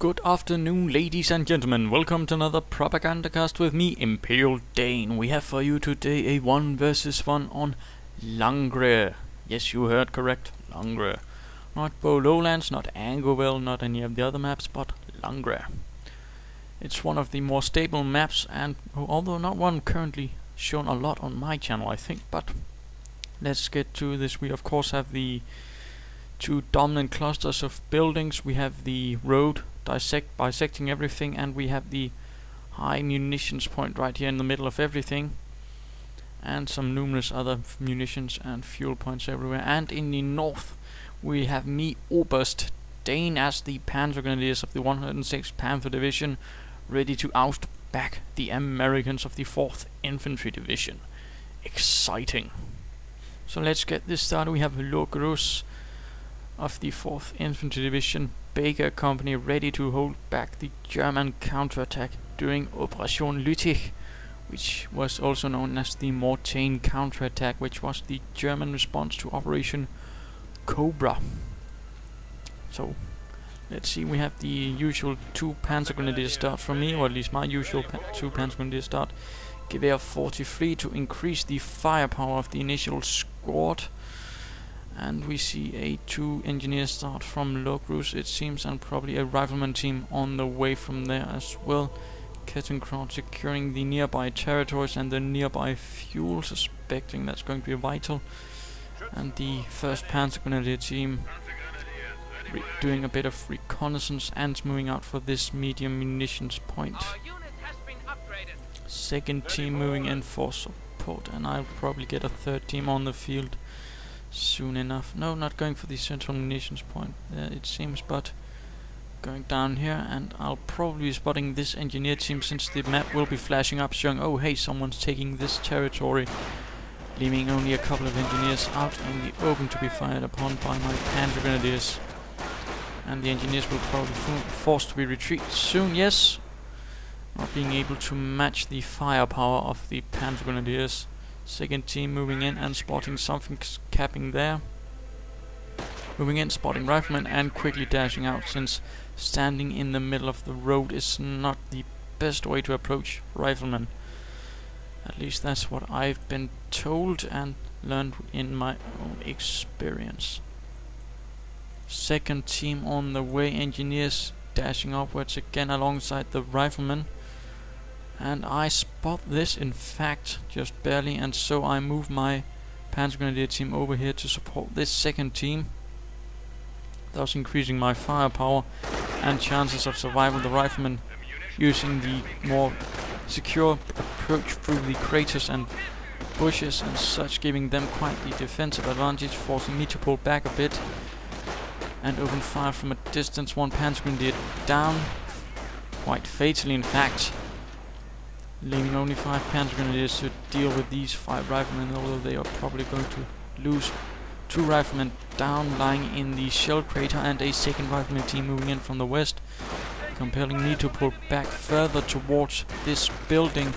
Good afternoon, ladies and gentlemen. Welcome to another Propagandacast with me, ImperialDane. We have for you today a 1 versus 1 on Langres. Yes, you heard correct, Langres. Not Lowlands, not Angerville, not any of the other maps, but Langres. It's one of the more stable maps, and although not one currently shown a lot on my channel, I think. But let's get to this. We of course have the two dominant clusters of buildings. We have the road bisecting everything, and we have the high munitions point right here in the middle of everything, and some numerous other munitions and fuel points everywhere. And in the north we have me, ImperialDane, as the Panzer Grenadiers of the 106th Panzer Division, ready to oust back the Americans of the 4th Infantry Division. Exciting. So let's get this started. We have Logrus of the 4th Infantry Division Baker Company ready to hold back the German counterattack during Operation Lüttich, which was also known as the Mortain counterattack, which was the German response to Operation Cobra. So let's see, we have the usual 2 Panzer Grenadiers start from me, or at least my usual 2 Panzer Grenadiers start. Gewehr 43 to increase the firepower of the initial squad. And we see a 2 engineers start from Logrus, it seems, and probably a rifleman team on the way from there as well. Catching crowd, securing the nearby territories and the nearby fuel, suspecting that's going to be vital. And the 1st Panzer Grenadier team doing a bit of reconnaissance and moving out for this medium munitions point. 2nd team moving in for support, and I'll probably get a 3rd team on the field soon enough. No, not going for the central munitions point it seems, but going down here, and I'll probably be spotting this engineer team, since the map will be flashing up showing, oh hey, someone's taking this territory, leaving only a couple of engineers out in the open to be fired upon by my Panzer Grenadiers. And the engineers will probably be forced to be retreat soon, yes, not being able to match the firepower of the Panzer Grenadiers. 2nd team moving in and spotting something capping there. Moving in, spotting riflemen, and quickly dashing out, since standing in the middle of the road is not the best way to approach riflemen. At least that's what I've been told and learned in my own experience. 2nd team on the way, engineers dashing upwards again alongside the riflemen. And I spot this, in fact, just barely, and so I move my Panzer Grenadier team over here to support this 2nd team, thus increasing my firepower and chances of survival. The riflemen using the more secure approach through the craters and bushes and such, giving them quite the defensive advantage, forcing me to pull back a bit and open fire from a distance. 1 Panzer Grenadier down, quite fatally in fact, leaving only 5 Panzer Grenadiers to deal with these 5 riflemen, although they are probably going to lose 2 riflemen down, lying in the shell crater, and a 2nd rifleman team moving in from the west, compelling me to pull back further towards this building.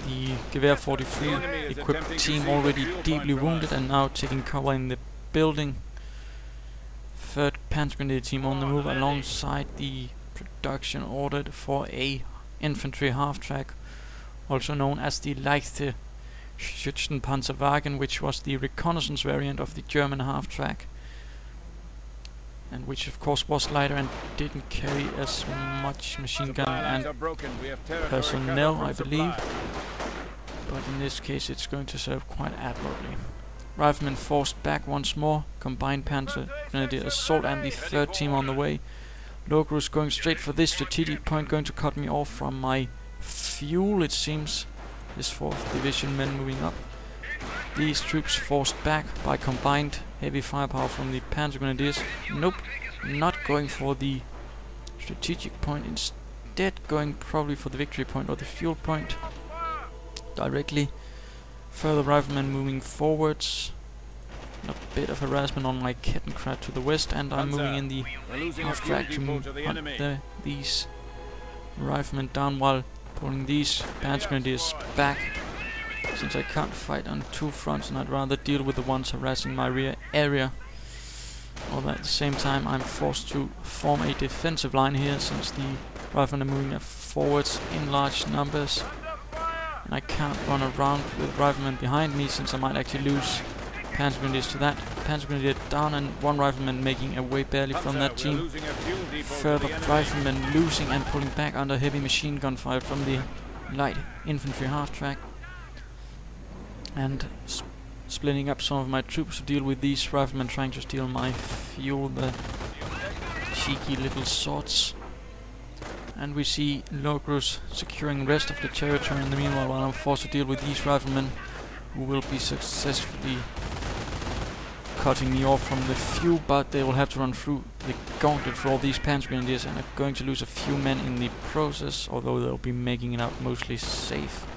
The Gewehr 43 equipped team already deeply wounded and now taking cover in the building. 3rd Panzer Grenadier team on the move alongside the production ordered for a infantry half-track, also known as the Leichte Schützenpanzerwagen, which was the reconnaissance variant of the German half-track, and which of course was lighter and didn't carry as much machine gun and personnel, I believe, but in this case it's going to serve quite admirably. Riflemen forced back once more, combined Panzer Grenadier assault, and the 3rd team on the way. Logrus going straight for this strategic point, going to cut me off from my fuel, it seems. This 4th Division men moving up. These troops forced back by combined heavy firepower from the Panzer Grenadiers. Nope, not going for the strategic point, instead going probably for the victory point or the fuel point directly. Further riflemen moving forwards. A bit of harassment on my Kettenkraut to the west, and I'm moving in the half-track to move these riflemen down while pulling these Panzer Grenadiers back, since I can't fight on 2 fronts and I'd rather deal with the ones harassing my rear area. although at the same time I'm forced to form a defensive line here since the riflemen are moving forwards in large numbers. And I can't run around with riflemen behind me since I might actually lose Panzer Grenadiers to that. Panzer Grenadier down and one rifleman making away barely from that team. Further riflemen losing and pulling back under heavy machine gun fire from the light infantry half-track. And splitting up some of my troops to deal with these riflemen trying to steal my fuel, the cheeky little sorts. And we see Logrus securing the rest of the territory in the meanwhile, while I'm forced to deal with these riflemen who will be successfully cutting me off from the few, but they will have to run through the gauntlet for all these Panzer Grenadiers and are going to lose a few men in the process, although they'll be making it out mostly safe.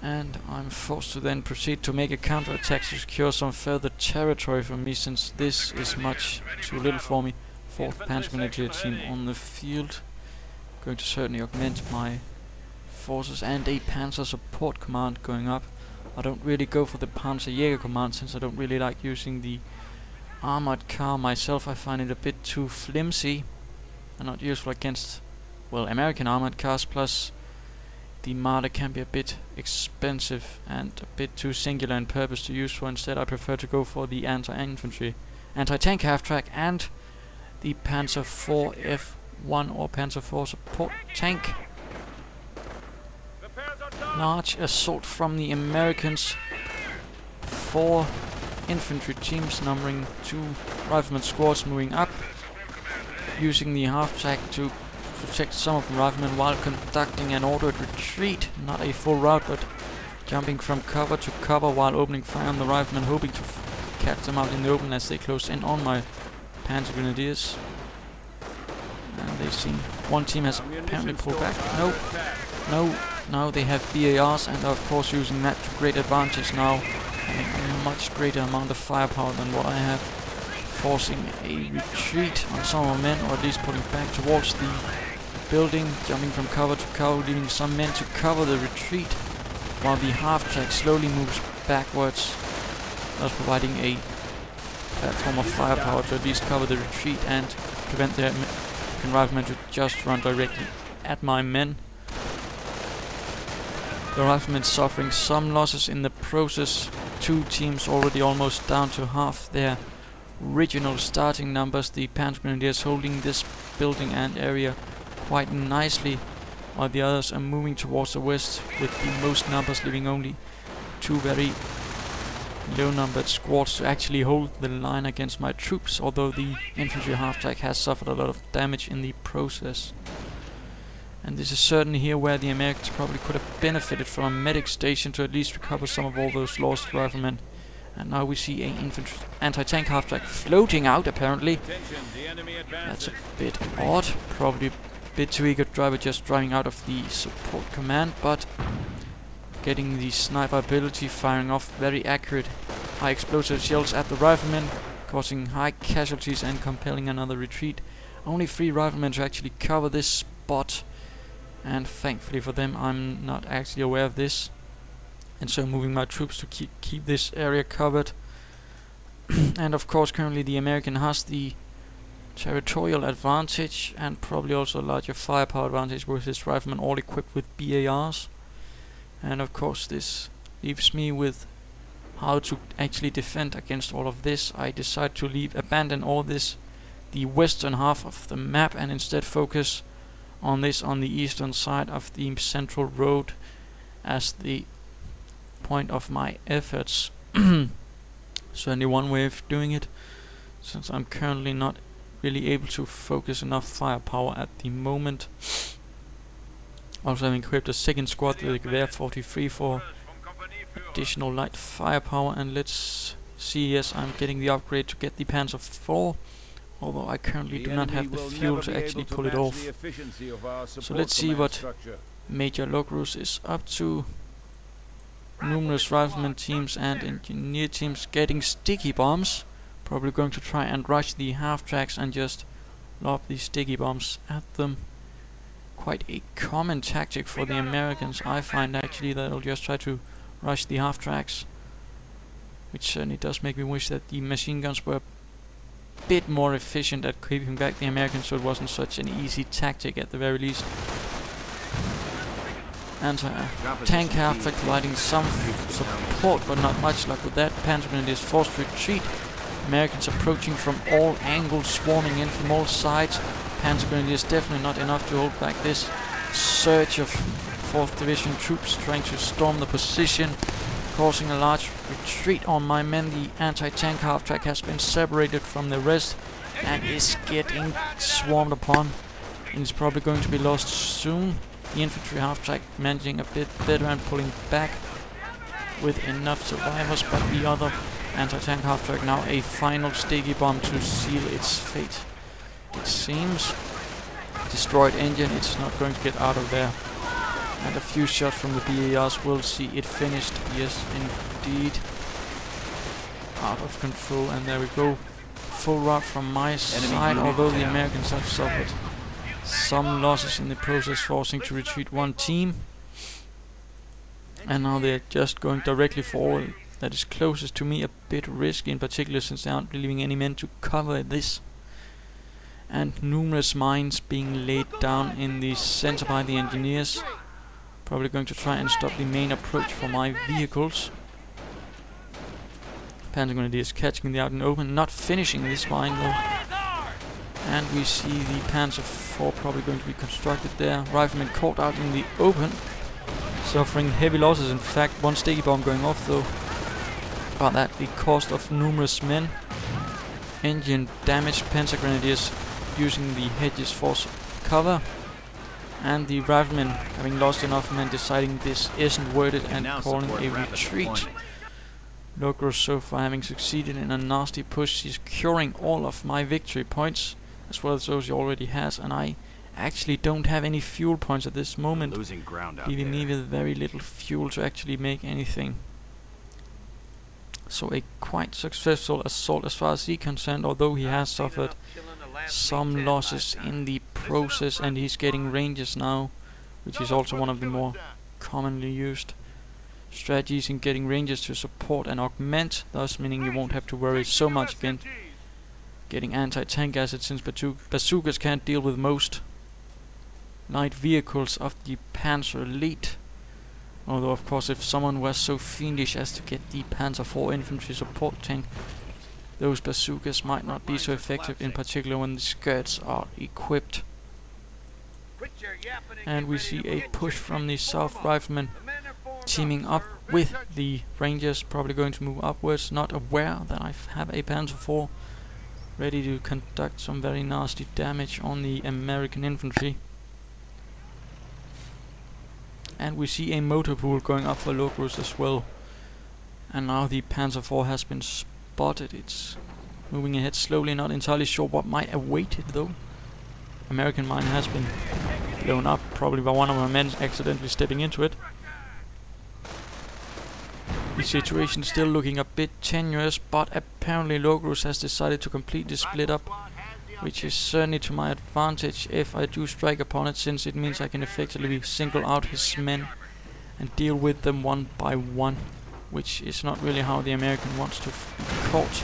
And I'm forced to then proceed to make a counter-attack to secure some further territory for me, since this is much too little for me. 4th Panzer Grenadier team on the field. Going to certainly augment my forces, and a Panzer support command going up. I don't really go for the Panzerjäger command since I don't really like using the armored car myself. I find it a bit too flimsy and not useful against, well, American armored cars, plus the Marder can be a bit expensive and a bit too singular in purpose to use for. Instead I prefer to go for the anti-tank half-track and the Panzer IV F1 or Panzer IV support tank. Large assault from the Americans. 4 infantry teams numbering 2 rifleman squads moving up, using the half-track to protect some of the riflemen while conducting an ordered retreat. Not a full route, but jumping from cover to cover while opening fire on the riflemen, hoping to catch them out in the open as they close in on my Panzer Grenadiers. And they seem, one team has apparently pulled back. No, they have BARs and are of course using that to great advantage now, having a much greater amount of firepower than what I have, forcing a retreat on some of my men, or at least pulling back towards the building, jumping from cover to cover, leaving some men to cover the retreat, while the half-track slowly moves backwards, thus providing a platform of firepower to at least cover the retreat and prevent the American riflemen to just run directly at my men. The riflemen suffering some losses in the process, 2 teams already almost down to half their original starting numbers. The Panzer Grenadiers holding this building and area quite nicely, while the others are moving towards the west with the most numbers, leaving only 2 very low numbered squads to actually hold the line against my troops, although the infantry half-track has suffered a lot of damage in the process. And this is certainly here where the Americans probably could have benefited from a medic station to at least recover some of all those lost riflemen. And now we see an infantry anti-tank half-track floating out, apparently. That's a bit odd. Probably a bit too eager driver just driving out of the support command, but getting the sniper ability, firing off very accurate high explosive shells at the riflemen, causing high casualties and compelling another retreat. Only 3 riflemen to actually cover this spot, and thankfully for them I'm not actually aware of this, and so moving my troops to keep this area covered. And of course currently the American has the territorial advantage and probably also a larger firepower advantage with his riflemen all equipped with BARs. And of course this leaves me with how to actually defend against all of this. I decide to abandon all this, the western half of the map, and instead focus on this on the eastern side of the central road as the point of my efforts. Certainly one way of doing it, since I'm currently not really able to focus enough firepower at the moment. Also having equipped a second squad, the Gewehr 43, for additional light firepower. And let's see, yes, I'm getting the upgrade to get the Panzer IV, although I currently do not have the fuel to actually pull it off. So let's see what Major Logrus is up to. Numerous rifleman teams and engineer teams getting sticky bombs, probably going to try and rush the half-tracks and just lob these sticky bombs at them. Quite a common tactic for the Americans, I find, actually, that they'll just try to rush the half-tracks which certainly does make me wish that the machine guns were a bit more efficient at keeping back the Americans, so it wasn't such an easy tactic at the very least. Anti-tank half-track providing some support, but not much luck with that. Panzer Grenadiers forced to retreat. Americans approaching from all angles, swarming in from all sides. Panzer Grenadiers definitely not enough to hold back this surge of 4th Division troops trying to storm the position, causing a large retreat on my men. The anti-tank half-track has been separated from the rest and is getting swarmed upon, and is probably going to be lost soon. The infantry half-track managing a bit better and pulling back with enough survivors, but the other anti-tank half-track now a final sticky bomb to seal its fate. It seems destroyed engine, it's not going to get out of there. And a few shots from the BARs will see it finished. Yes, indeed. Out of control, and there we go. Full rout from my side, although the Americans have suffered some losses in the process, forcing to retreat one team. And now they're just going directly forward. That is closest to me, a bit risky, in particular since they aren't leaving any men to cover this. And numerous mines being laid down in the center by the engineers. Probably going to try and stop the main approach for my vehicles. Panzer Grenadiers catching the out in open, not finishing this mine though. And we see the Panzer IV probably going to be constructed there. Riflemen caught out in the open, suffering heavy losses. In fact, one sticky bomb going off though, but at the cost of numerous men. Engine damage. Panzer Grenadiers using the hedges for cover, and the riflemen having lost enough men deciding this isn't worth it and calling a retreat. Logrus so far having succeeded in a nasty push, securing all of my victory points as well as those he already has, and I actually don't have any fuel points at this moment, leaving me with very little fuel to actually make anything. So a quite successful assault as far as he's concerned, although he has suffered some losses in the process, and he's getting ranges now, which is also one of the more commonly used strategies in getting ranges to support and augment, thus meaning you won't have to worry so much again getting anti-tank assets, since bazookas can't deal with most light vehicles of the Panzer Elite. Although of course if someone was so fiendish as to get the Panzer IV infantry support tank, those bazookas might not be so effective, in particular when the skirts are equipped. And we see a push from the South Riflemen teaming up with the Rangers, probably going to move upwards, not aware that I have a Panzer IV ready to conduct some very nasty damage on the American infantry. And we see a motor pool going up for Logrus as well. And now the Panzer IV has been spotted. It's moving ahead slowly, not entirely sure what might await it though. American mine has been blown up, probably by one of my men accidentally stepping into it. The situation is still looking a bit tenuous, but apparently Logrus has decided to completely split up, which is certainly to my advantage if I do strike upon it, since it means I can effectively single out his men and deal with them one by one, which is not really how the American wants to be caught.